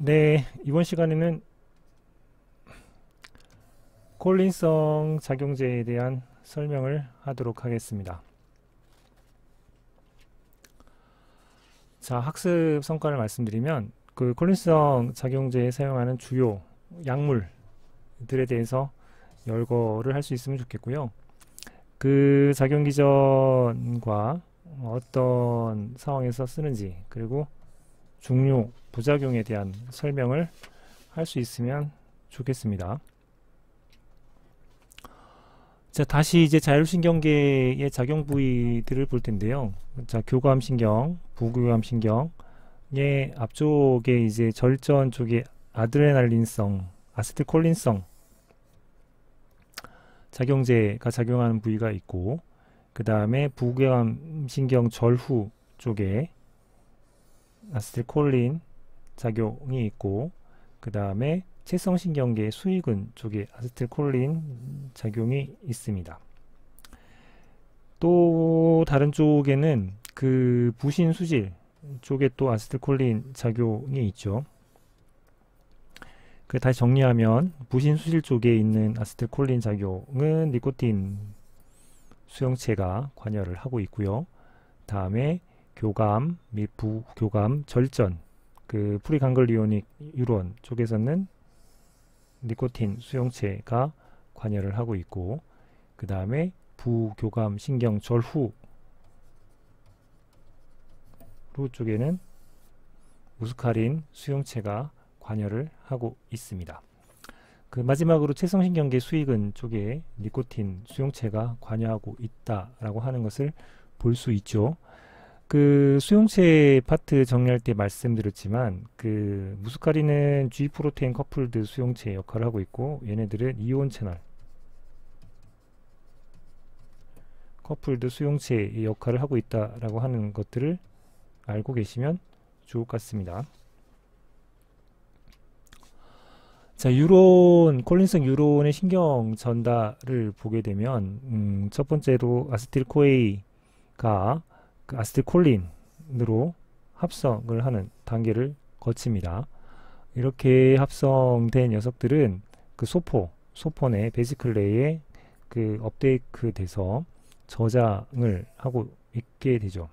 네, 이번 시간에는 콜린성 작용제에 대한 설명을 하도록 하겠습니다. 자, 학습 성과를 말씀드리면 그 콜린성 작용제에 사용하는 주요 약물들에 대해서 열거를 할 수 있으면 좋겠고요. 그 작용 기전과 어떤 상황에서 쓰는지, 그리고 중요 부작용에 대한 설명을 할 수 있으면 좋겠습니다. 자, 다시 이제 자율신경계의 작용 부위들을 볼 텐데요. 자, 교감신경, 부교감신경의 앞쪽에 이제 절전 쪽에 아드레날린성, 아세틸콜린성 작용제가 작용하는 부위가 있고, 그 다음에 부교감신경 절후 쪽에 아세틸콜린 작용이 있고, 그 다음에 채성신경계 수의근 쪽에 아세틸콜린 작용이 있습니다. 또 다른 쪽에는 그 부신수질 쪽에 또 아세틸콜린 작용이 있죠. 그 다시 정리하면 부신수질 쪽에 있는 아세틸콜린 작용은 니코틴 수용체가 관여를 하고 있고요. 다음에 교감 및 부교감 절전, 그 프리강글리오닉 뉴런 쪽에서는 니코틴 수용체가 관여를 하고 있고, 그 다음에 부교감 신경 절후 쪽에는 무스카린 수용체가 관여를 하고 있습니다. 그 마지막으로 채성신경계 수의근 쪽에 니코틴 수용체가 관여하고 있다라고 하는 것을 볼 수 있죠. 그 수용체 파트 정리할 때 말씀드렸지만, 그 무스카린은 G 프로테인 커플드 수용체 역할을 하고 있고, 얘네들은 이온 채널 커플드 수용체의 역할을 하고 있다라고 하는 것들을 알고 계시면 좋을 것 같습니다. 자, 유론, 콜린성 유론의 신경 전달을 보게 되면, 첫 번째로 아세틸코에이가 그 아세틸콜린으로 합성을 하는 단계를 거칩니다. 이렇게 합성된 녀석들은 그 소포 내 베시클 내에 그 업데이트 돼서 저장을 하고 있게 되죠.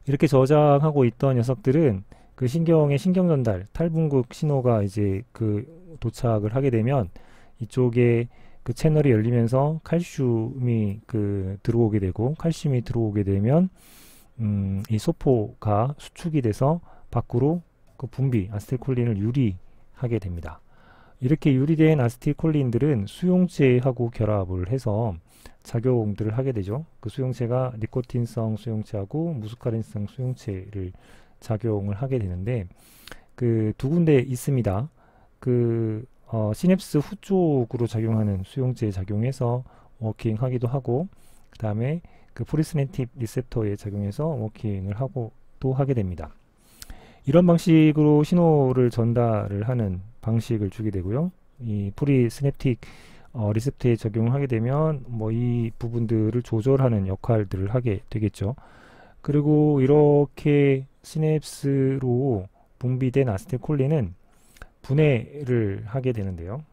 이렇게 저장하고 있던 녀석들은 그 신경의 신경 전달, 탈분극 신호가 이제 그 도착을 하게 되면 이쪽에 그 채널이 열리면서 칼슘이 그 들어오게 되고, 칼슘이 들어오게 되면 이 소포가 수축이 돼서 밖으로 그 분비 아세틸콜린을 유리하게 됩니다. 이렇게 유리된 아세틸콜린들은 수용체하고 결합을 해서 작용들을 하게 되죠. 그 수용체가 니코틴성 수용체하고 무스카린성 수용체를 작용을 하게 되는데, 그 두 군데 있습니다. 그 시냅스 후 쪽으로 작용하는 수용체에 작용해서 워킹하기도 하고, 그 다음에 그 프리시냅틱 리셉터에 작용해서 워킹을 하고 또 하게 됩니다. 이런 방식으로 신호를 전달을 하는 방식을 주게 되고요. 이 프리시냅틱 리셉터에 적용을 하게 되면 뭐 이 부분들을 조절하는 역할들을 하게 되겠죠. 그리고 이렇게 시냅스로 분비된 아세틸콜린은 분해를 하게 되는데요.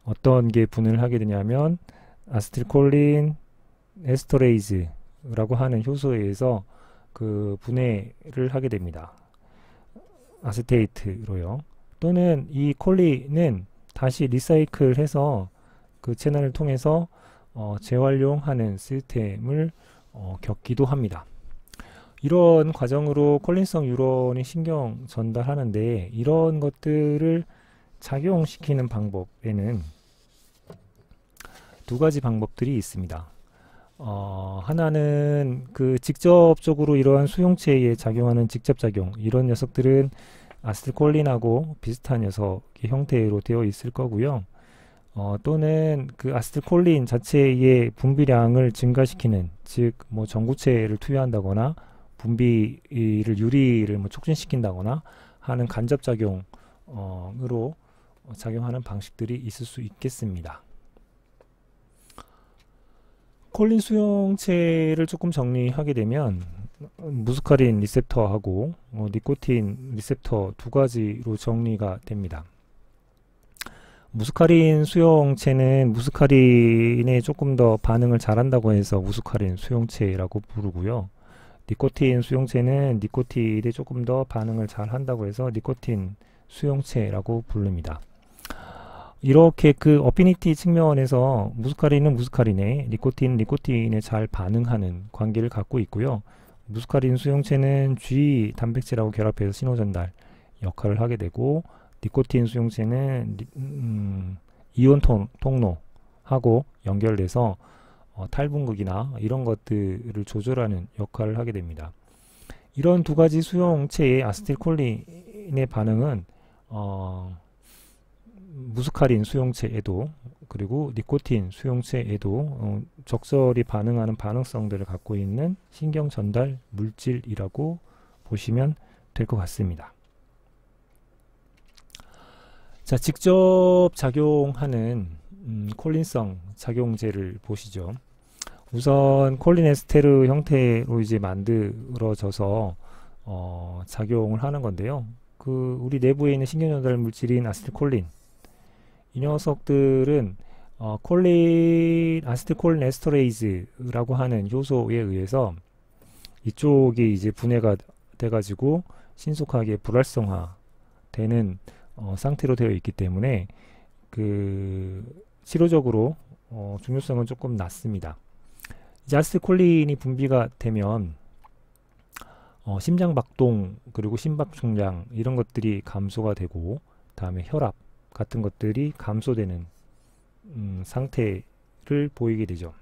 어떤 게 분해를 하게 되냐면 아세틸콜린 에스터레이즈라고 하는 효소에 의해서 그 분해를 하게 됩니다. 아세테이트로요. 또는 이 콜린은 다시 리사이클해서 그 채널을 통해서 재활용하는 시스템을 겪기도 합니다. 이런 과정으로 콜린성 유론이 신경 전달하는데, 이런 것들을 작용시키는 방법에는 두 가지 방법들이 있습니다. 하나는 그 직접적으로 이러한 수용체에 작용하는 직접작용, 이런 녀석들은 아세틸콜린하고 비슷한 녀석의 형태로 되어 있을 거고요. 또는 그 아세틸콜린 자체의 분비량을 증가시키는, 즉 뭐 전구체를 투여한다거나 분비를 유리를 뭐 촉진시킨다거나 하는 간접작용으로 작용하는 방식들이 있을 수 있겠습니다. 콜린 수용체를 조금 정리하게 되면 무스카린 리셉터하고 니코틴 리셉터 두 가지로 정리가 됩니다. 무스카린 수용체는 무스카린에 조금 더 반응을 잘한다고 해서 무스카린 수용체라고 부르고요. 니코틴 수용체는 니코틴에 조금 더 반응을 잘한다고 해서 니코틴 수용체라고 부릅니다. 이렇게 그 어피니티 측면에서 무스카린은 무스카린에, 니코틴에 잘 반응하는 관계를 갖고 있고요. 무스카린 수용체는 G 단백질하고 결합해서 신호전달 역할을 하게 되고, 니코틴 수용체는 이온 통로하고 연결돼서 탈분극이나 이런 것들을 조절하는 역할을 하게 됩니다. 이런 두 가지 수용체의 아세틸콜린의 반응은 무스카린 수용체에도 그리고 니코틴 수용체에도 적절히 반응하는 반응성들을 갖고 있는 신경 전달 물질이라고 보시면 될 것 같습니다. 자, 직접 작용하는 콜린성 작용제를 보시죠. 우선 콜린에스테르 형태로 이제 만들어져서 작용을 하는 건데요. 우리 내부에 있는 신경 전달 물질인 아세틸콜린, 이 녀석들은 아세틸콜린 에스터레이즈라고 하는 효소에 의해서 이쪽이 이제 분해가 돼가지고 신속하게 불활성화 되는 상태로 되어 있기 때문에 치료적으로 중요성은 조금 낮습니다. 이제 아세틸콜린이 분비가 되면 심장박동 그리고 심박충량 이런 것들이 감소가 되고, 다음에 혈압 같은 것들이 감소되는 상태를 보이게 되죠.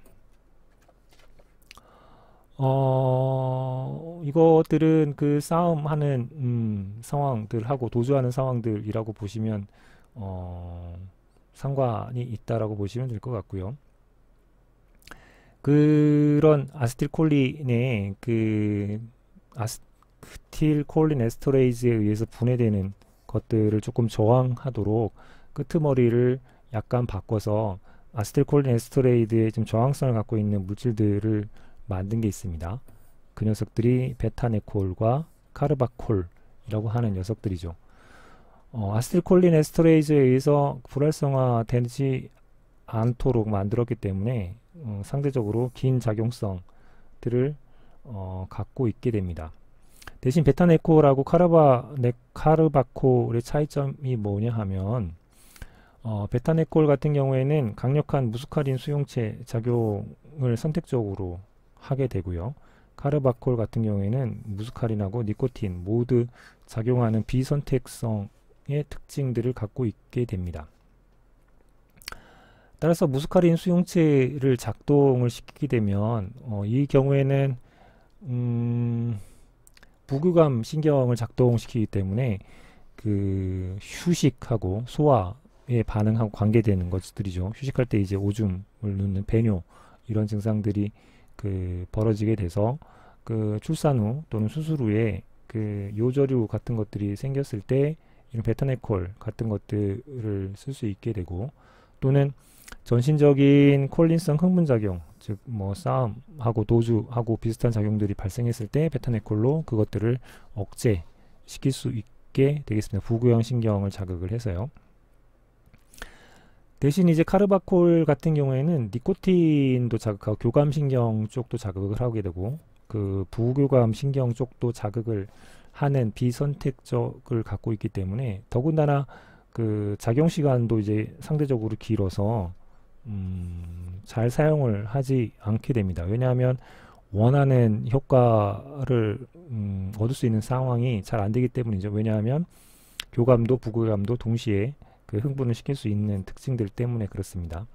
이것들은 그 싸움하는 상황들하고 도주하는 상황들이라고 보시면 상관이 있다라고 보시면 될 것 같고요. 그런 아세틸콜린의 아세틸콜린 에스터레이즈에 의해서 분해되는 것들을 조금 저항하도록 끄트머리를 약간 바꿔서 아세틸콜린 에스터레이드의 좀 저항성을 갖고 있는 물질들을 만든 게 있습니다. 그 녀석들이 베타네콜과 카르바콜이라고 하는 녀석들이죠. 아세틸콜린 에스터레이즈에 의해서 불활성화되지 않도록 만들었기 때문에 상대적으로 긴 작용성들을 갖고 있게 됩니다. 대신 베타네콜하고 카르바콜의 차이점이 뭐냐 하면 베타네콜 같은 경우에는 강력한 무스카린 수용체 작용을 선택적으로 하게 되고요. 카르바콜 같은 경우에는 무스카린하고 니코틴 모두 작용하는 비선택성의 특징들을 갖고 있게 됩니다. 따라서 무스카린 수용체를 작동을 시키게 되면 이 경우에는 부교감 신경을 작동시키기 때문에 휴식하고 소화에 반응하고 관계되는 것들이죠. 휴식할 때 이제 오줌을 누는 배뇨 이런 증상들이 벌어지게 돼서 출산 후 또는 수술 후에 요저류 같은 것들이 생겼을 때 이런 베타네콜 같은 것들을 쓸 수 있게 되고, 또는 전신적인 콜린성 흥분작용, 즉 싸움하고 도주하고 비슷한 작용들이 발생했을 때 베타네콜로 그것들을 억제시킬 수 있게 되겠습니다. 부교형 신경을 자극을 해서요. 대신 이제 카르바콜 같은 경우에는 니코틴도 자극하고 교감신경 쪽도 자극을 하게 되고, 부교감 신경 쪽도 자극을 하는 비선택적을 갖고 있기 때문에 더군다나 작용시간도 이제 상대적으로 길어서 잘 사용을 하지 않게 됩니다. 왜냐하면 원하는 효과를 얻을 수 있는 상황이 잘 안 되기 때문이죠. 왜냐하면 교감도 부교감도 동시에 흥분을 시킬 수 있는 특징들 때문에 그렇습니다.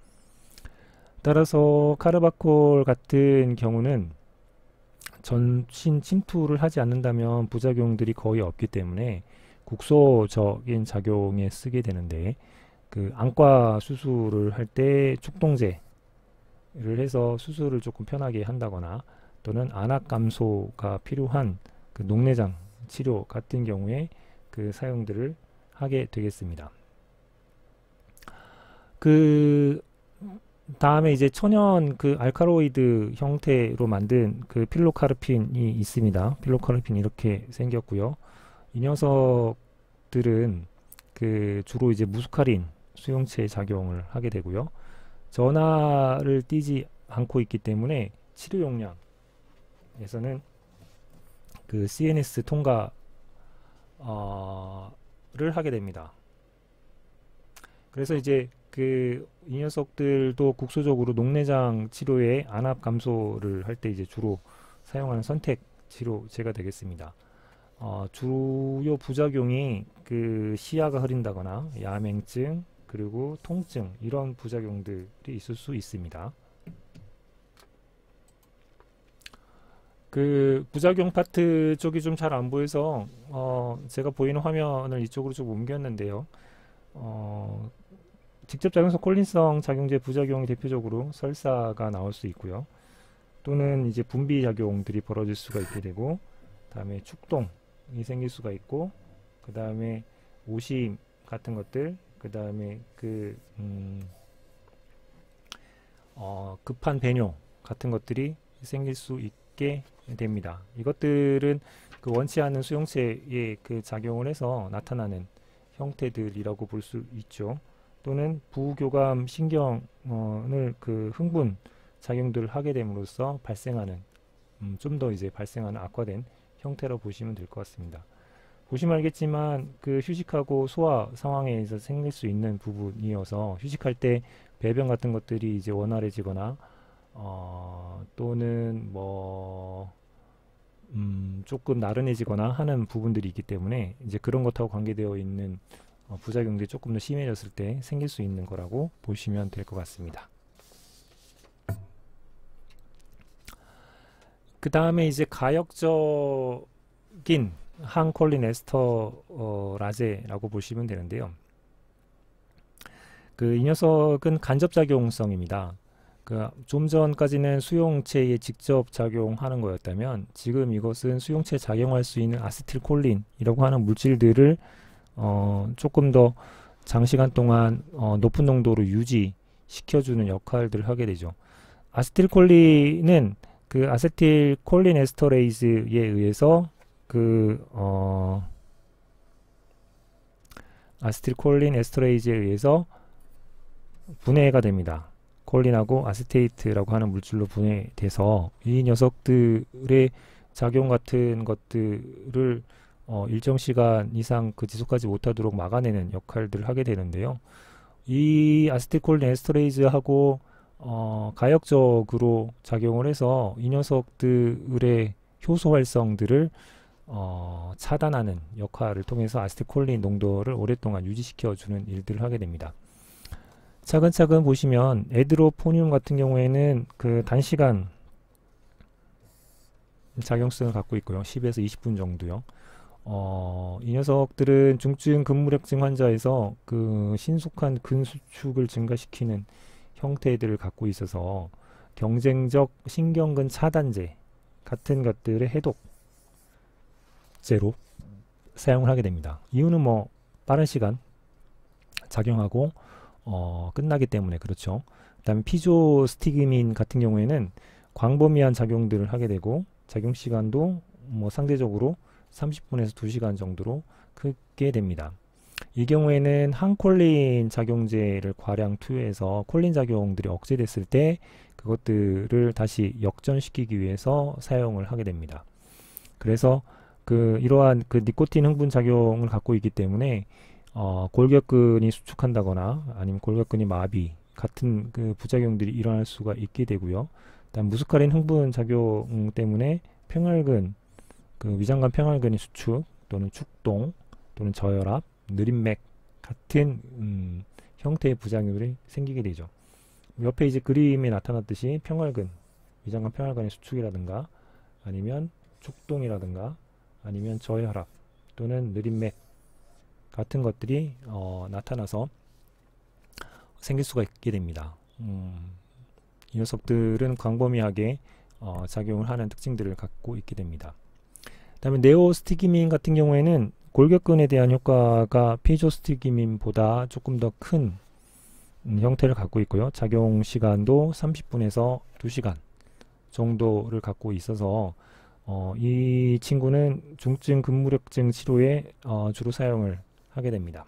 따라서 카르바콜 같은 경우는 전신 침투를 하지 않는다면 부작용들이 거의 없기 때문에 국소적인 작용에 쓰게 되는데, 안과 수술을 할 때 축동제를 해서 수술을 조금 편하게 한다거나, 또는 안압 감소가 필요한 녹내장 치료 같은 경우에 사용들을 하게 되겠습니다. 다음에 이제 천연 그 알카로이드 형태로 만든 그 필로카르핀이 있습니다. 필로카르핀 이렇게 생겼고요. 이 녀석들은 그 주로 이제 무스카린 수용체 작용을 하게 되고요. 전하를 띠지 않고 있기 때문에 치료 용량에서는 그 CNS 통과를 하게 됩니다. 그래서 이제 그 이 녀석들도 국소적으로 녹내장 치료에 안압 감소를 할 때 이제 주로 사용하는 선택 치료제가 되겠습니다. 주요 부작용이 그 시야가 흐린다거나 야맹증 그리고 통증 이런 부작용들이 있을 수 있습니다. 그 부작용 파트 쪽이 좀 잘 안 보여서 제가 보이는 화면을 이쪽으로 좀 옮겼는데요. 직접 작용성 콜린성 작용제 부작용이 대표적으로 설사가 나올 수 있고요. 또는 이제 분비 작용들이 벌어질 수가 있게 되고, 다음에 축동이 생길 수가 있고, 그 다음에 오심 같은 것들, 그 다음에 그 급한 배뇨 같은 것들이 생길 수 있게 됩니다. 이것들은 그 원치 않는 수용체에 그 작용을 해서 나타나는 형태들이라고 볼 수 있죠. 또는 부교감 신경을 그 흥분 작용들을 하게 됨으로써 발생하는 좀 더 이제 발생하는 악화된 형태로 보시면 될 것 같습니다. 보시면 알겠지만 그 휴식하고 소화 상황에서 생길 수 있는 부분이어서 휴식할 때 배변 같은 것들이 이제 원활해지거나 또는 뭐 조금 나른해지거나 하는 부분들이 있기 때문에 이제 그런 것하고 관계되어 있는 부작용들이 조금 더 심해졌을 때 생길 수 있는 거라고 보시면 될 것 같습니다. 그 다음에 이제 가역적인 항콜린 에스터라제라고 보시면 되는데요. 그 이 녀석은 간접작용성입니다. 그 좀 전까지는 수용체에 직접 작용하는 거였다면 지금 이것은 수용체에 작용할 수 있는 아세틸콜린이라고 하는 물질들을 조금 더 장시간 동안 높은 농도로 유지시켜주는 역할들을 하게 되죠. 아세틸콜린은 그 아세틸콜린 에스터레이즈에 의해서 아세틸콜린 에스터레이즈에 의해서 분해가 됩니다. 콜린하고 아세테이트라고 하는 물질로 분해돼서 이 녀석들의 작용 같은 것들을 일정 시간 이상 그 지속하지 못하도록 막아내는 역할들을 하게 되는데요. 이 아세틸콜린 에스터레이즈하고 가역적으로 작용을 해서 이 녀석들의 효소 활성들을 차단하는 역할을 통해서 아세틸콜린 농도를 오랫동안 유지시켜주는 일들을 하게 됩니다. 차근차근 보시면 에드로포늄 같은 경우에는 그 단시간 작용성을 갖고 있고요. 10에서 20분 정도요. 이 녀석들은 중증 근무력증 환자에서 그 신속한 근수축을 증가시키는 형태들을 갖고 있어서 경쟁적 신경근 차단제 같은 것들의 해독제로 사용을 하게 됩니다. 이유는 뭐 빠른 시간 작용하고 끝나기 때문에 그렇죠. 그 다음에 피조스티그민 같은 경우에는 광범위한 작용들을 하게 되고 작용 시간도 뭐 상대적으로 30분에서 2시간 정도로 크게 됩니다. 이 경우에는 항콜린 작용제를 과량 투여해서 콜린 작용들이 억제됐을 때 그것들을 다시 역전시키기 위해서 사용을 하게 됩니다. 그래서 이러한 그 니코틴 흥분 작용을 갖고 있기 때문에 골격근이 수축한다거나 아니면 골격근이 마비 같은 그 부작용들이 일어날 수가 있게 되고요. 다음 무스카린 흥분 작용 때문에 평혈근, 그 위장관 평혈근이 수축 또는 축동 또는 저혈압, 느린 맥 같은 형태의 부작용들이 생기게 되죠. 옆에 이제 그림에 나타났듯이 평혈근, 위장관 평혈근의 수축이라든가 아니면 축동이라든가 아니면 저혈압 또는 느린 맥 같은 것들이 나타나서 생길 수가 있게 됩니다. 이 녀석들은 광범위하게 작용을 하는 특징들을 갖고 있게 됩니다. 그 다음에 네오스티기민 같은 경우에는 골격근에 대한 효과가 피조스티기민보다 조금 더 큰 형태를 갖고 있고요. 작용 시간도 30분에서 2시간 정도를 갖고 있어서 이 친구는 중증 근무력증 치료에 주로 사용을 하게 됩니다.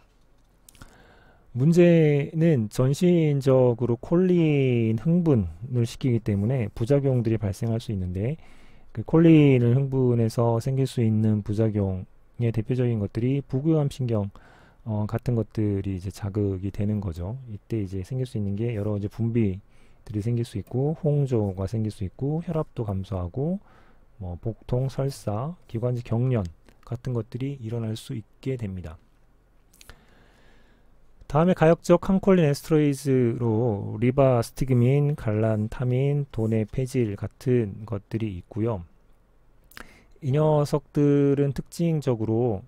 문제는 전신적으로 콜린 흥분을 시키기 때문에 부작용들이 발생할 수 있는데, 그 콜린을 흥분해서 생길 수 있는 부작용의 대표적인 것들이 부교감 신경 같은 것들이 이제 자극이 되는 거죠. 이때 이제 생길 수 있는 게 여러 이제 분비들이 생길 수 있고, 홍조가 생길 수 있고, 혈압도 감소하고, 뭐 복통, 설사, 기관지 경련 같은 것들이 일어날 수 있게 됩니다. 다음에 가역적 항콜린 에스터레이즈로 리바스티그민, 갈란타민, 도네페질 같은 것들이 있고요. 이 녀석들은 특징적으로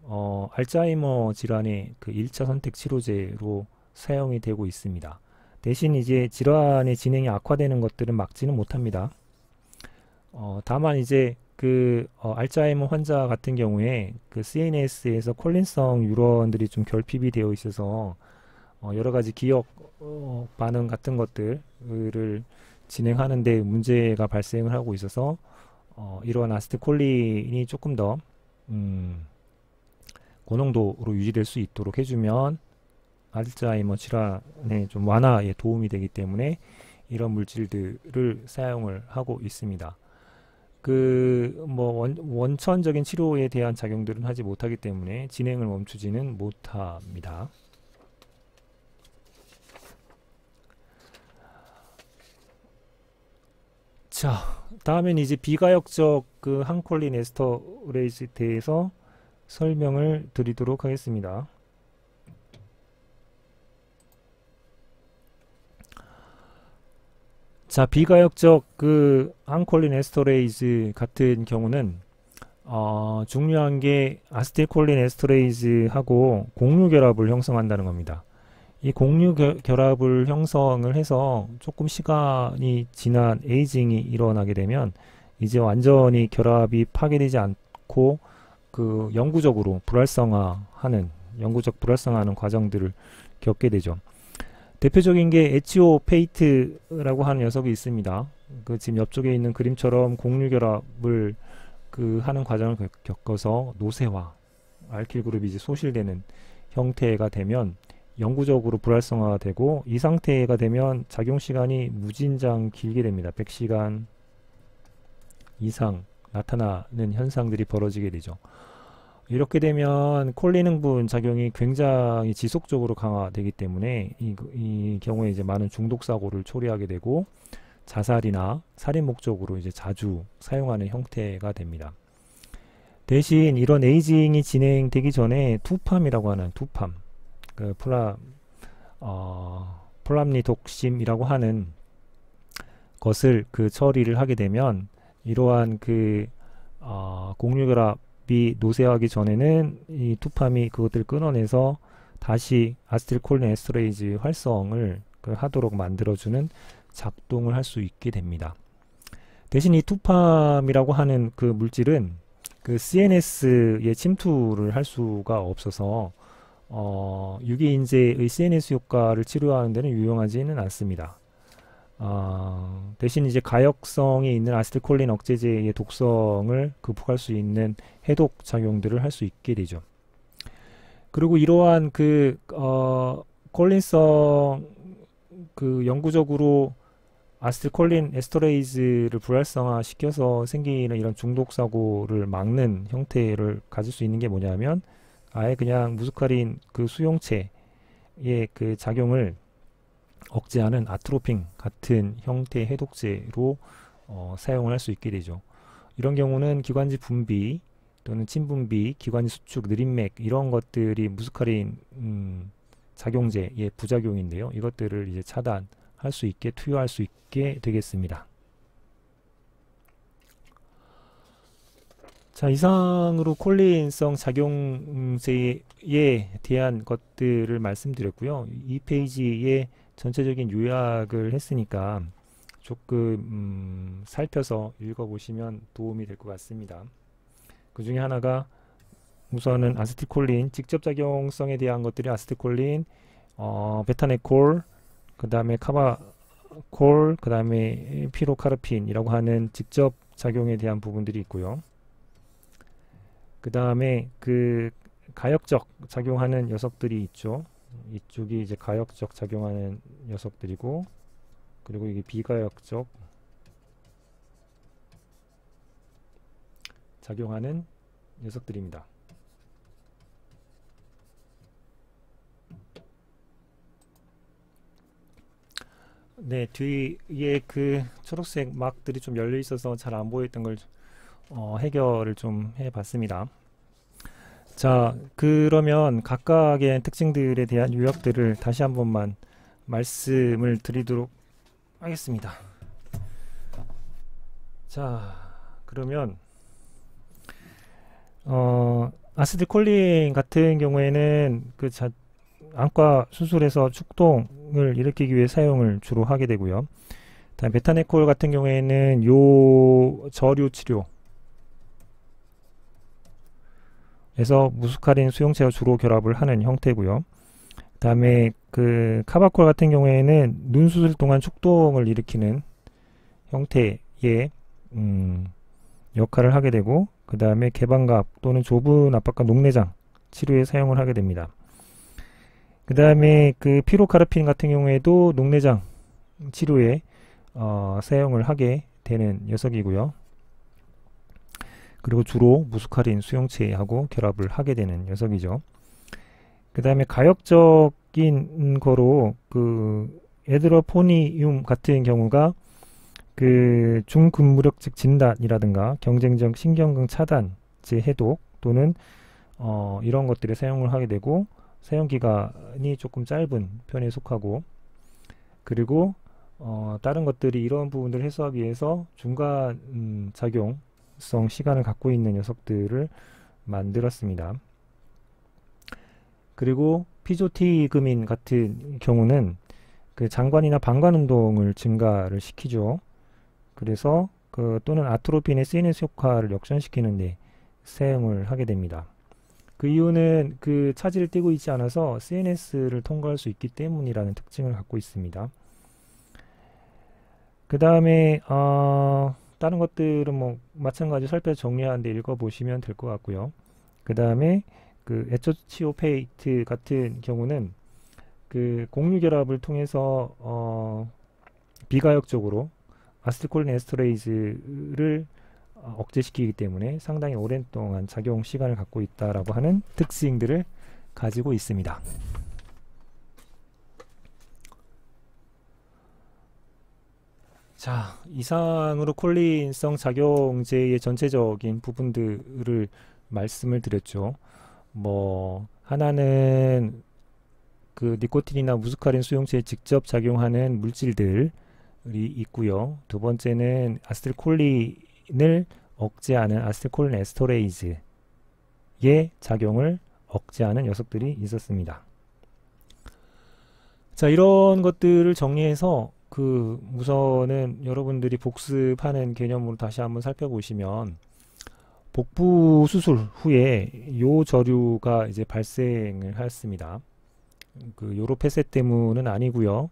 알츠하이머 질환의 그 1차 선택 치료제로 사용이 되고 있습니다. 대신 이제 질환의 진행이 악화되는 것들은 막지는 못합니다. 다만 이제 그 알츠하이머 환자 같은 경우에 그 CNS에서 콜린성 뉴런들이 좀 결핍이 되어 있어서 여러 가지 기억 반응 같은 것들을 진행하는데 문제가 발생을 하고 있어서 이러한 아세틸콜린이 조금 더 고농도로 유지될 수 있도록 해주면 알츠하이머 질환의 좀 완화에 도움이 되기 때문에 이런 물질들을 사용을 하고 있습니다. 그 뭐 원천적인 치료에 대한 작용들은 하지 못하기 때문에 진행을 멈추지는 못합니다. 자, 다음엔 이제 비가역적 그 항콜린 에스터레이즈에 대해서 설명을 드리도록 하겠습니다. 자, 비가역적 그 항콜린 에스터레이즈 같은 경우는 중요한 게 아세틸콜린 에스터레이즈하고 공유결합을 형성한다는 겁니다. 이 공유결합을 형성을 해서 조금 시간이 지난 에이징이 일어나게 되면 이제 완전히 결합이 파괴되지 않고 그 영구적 불활성화하는 과정들을 겪게 되죠. 대표적인 게 에치오페이트라고 하는 녀석이 있습니다. 그 지금 옆쪽에 있는 그림처럼 공유결합을 그 하는 과정을 겪어서 노쇠화, 알킬 그룹이 이제 소실되는 형태가 되면 영구적으로 불활성화가 되고, 이 상태가 되면 작용시간이 무진장 길게 됩니다. 100시간 이상 나타나는 현상들이 벌어지게 되죠. 이렇게 되면 콜린 흥분 작용이 굉장히 지속적으로 강화되기 때문에 이 경우에 이제 많은 중독 사고를 초래하게 되고 자살이나 살인 목적으로 이제 자주 사용하는 형태가 됩니다. 대신 이런 에이징이 진행되기 전에 투팜이라고 하는 그 폴람리독심이라고 하는 것을 그 처리를 하게 되면 이러한 그 공유결합이 노쇠하기 전에는 이 투팜이 그것들을 끊어내서 다시 아세틸콜린 에스터레이즈 활성을 하도록 만들어주는 작동을 할 수 있게 됩니다. 대신 이 투팜이라고 하는 그 물질은 그 CNS에 침투를 할 수가 없어서 유기인재의 CNS 효과를 치료하는 데는 유용하지는 않습니다. 대신 이제 가역성이 있는 아세틸콜린 억제제의 독성을 극복할 수 있는 해독 작용들을 할 수 있게 되죠. 그리고 이러한 그 콜린성 그 영구적으로 아세틸콜린 에스터레이즈를 불활성화 시켜서 생기는 이런 중독 사고를 막는 형태를 가질 수 있는 게 뭐냐면, 아예 그냥 무스카린 그 수용체의 그 작용을 억제하는 아트로핀 같은 형태의 해독제로 사용을 할 수 있게 되죠. 이런 경우는 기관지 분비 또는 침분비, 기관지 수축, 느림맥 이런 것들이 무스카린 작용제의 부작용인데요. 이것들을 이제 차단할 수 있게 투여할 수 있게 되겠습니다. 자, 이상으로 콜린성 작용제에 대한 것들을 말씀드렸고요. 이 페이지에 전체적인 요약을 했으니까 조금 살펴서 읽어보시면 도움이 될 것 같습니다. 그 중에 하나가 우선은 아세틸콜린 직접작용성에 대한 것들이 아세틸콜린, 베타네콜, 그 다음에 카바콜, 그 다음에 피로카르핀이라고 하는 직접 작용에 대한 부분들이 있고요. 그 다음에 그 가역적 작용하는 녀석들이 있죠. 이쪽이 이제 가역적 작용하는 녀석들이고, 그리고 이게 비가역적 작용하는 녀석들입니다. 네, 뒤에 그 초록색 막들이 좀 열려 있어서 잘 안 보였던 걸 해결을 좀 해봤습니다. 자, 그러면 각각의 특징들에 대한 요약들을 다시 한 번만 말씀을 드리도록 하겠습니다. 자, 그러면 아세틸콜린 같은 경우에는 그 안과 수술에서 축동을 일으키기 위해 사용을 주로 하게 되고요. 다음 베타네콜 같은 경우에는 저류 치료 에서 무스카린 수용체와 주로 결합을 하는 형태고요. 다음에 그 카바콜 같은 경우에는 눈 수술 동안 축동을 일으키는 형태의 역할을 하게 되고, 그 다음에 개방갑 또는 좁은 압박감 녹내장 치료에 사용을 하게 됩니다. 그 다음에 그 피로카르핀 같은 경우에도 녹내장 치료에 사용을 하게 되는 녀석이고요. 그리고 주로 무스카린 수용체하고 결합을 하게 되는 녀석이죠. 그 다음에 가역적인 거로 그 에드러포니움 같은 경우가 그 중근무력적 진단이라든가 경쟁적 신경근 차단제 해독 또는 이런 것들에 사용을 하게 되고, 사용기간이 조금 짧은 편에 속하고, 그리고 다른 것들이 이런 부분들을 해소하기 위해서 중간 작용성 시간을 갖고 있는 녀석들을 만들었습니다. 그리고 피조티그민 같은 경우는 그 장관이나 방관 운동을 증가를 시키죠. 그래서 또는 아트로핀의 CNS 효과를 역전시키는 데 사용을 하게 됩니다. 그 이유는 그 차지를 띄고 있지 않아서 CNS를 통과할 수 있기 때문이라는 특징을 갖고 있습니다. 그 다음에 다른 것들은 뭐 마찬가지로 살펴서 정리하는데 읽어보시면 될 것 같고요. 그 다음에 그 에초치오페이트 같은 경우는 그 공유결합을 통해서 비가역적으로 아세틸콜린 에스터레이즈를 억제시키기 때문에 상당히 오랜 동안 작용 시간을 갖고 있다라고 하는 특징들을 가지고 있습니다. 자, 이상으로 콜린성 작용제의 전체적인 부분들을 말씀을 드렸죠. 뭐 하나는 그 니코틴이나 무스카린 수용체에 직접 작용하는 물질들이 있고요. 두 번째는 아세틸콜린을 억제하는 아세틸콜린 에스터레이즈의 작용을 억제하는 녀석들이 있었습니다. 자, 이런 것들을 정리해서 그 우선은 여러분들이 복습하는 개념으로 다시 한번 살펴보시면, 복부 수술 후에 요 저류가 이제 발생을 했습니다. 그 요로 폐쇄 때문은 아니고요.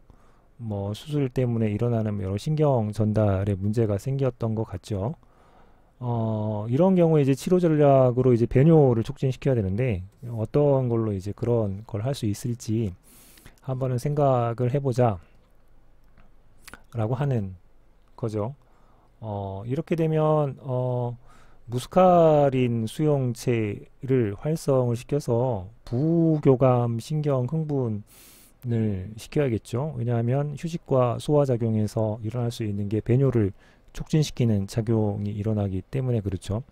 뭐 수술 때문에 일어나는 여러 신경 전달에 문제가 생겼던 것 같죠. 이런 경우에 이제 치료 전략으로 이제 배뇨를 촉진시켜야 되는데, 어떤 걸로 이제 그런 걸 할 수 있을지 한번은 생각을 해보자 라고 하는 거죠. 이렇게 되면 무스카린 수용체를 활성을 시켜서 부교감 신경 흥분을 시켜야겠죠. 왜냐하면 휴식과 소화작용에서 일어날 수 있는 게 배뇨를 촉진시키는 작용이 일어나기 때문에 그렇죠.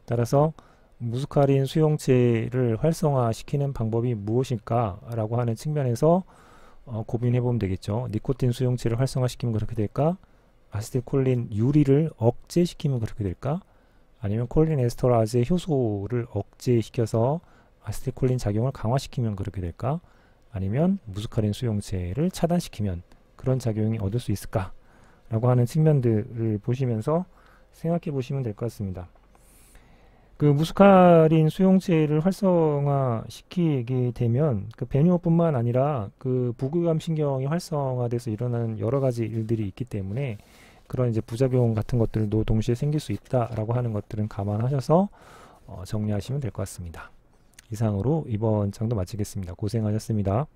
따라서 무스카린 수용체를 활성화시키는 방법이 무엇일까 라고 하는 측면에서 고민해 보면 되겠죠. 니코틴 수용체를 활성화시키면 그렇게 될까? 아세틸콜린 유리를 억제시키면 그렇게 될까? 아니면 콜린 에스터라즈의 효소를 억제시켜서 아세틸콜린 작용을 강화시키면 그렇게 될까? 아니면 무스카린 수용체를 차단시키면 그런 작용이 얻을 수 있을까? 라고 하는 측면들을 보시면서 생각해 보시면 될 것 같습니다. 그 무스카린 수용체를 활성화시키게 되면 그 배뇨뿐만 아니라 그 부교감 신경이 활성화돼서 일어나는 여러 가지 일들이 있기 때문에 그런 이제 부작용 같은 것들도 동시에 생길 수 있다라고 하는 것들은 감안하셔서 정리하시면 될 것 같습니다. 이상으로 이번 장도 마치겠습니다. 고생하셨습니다.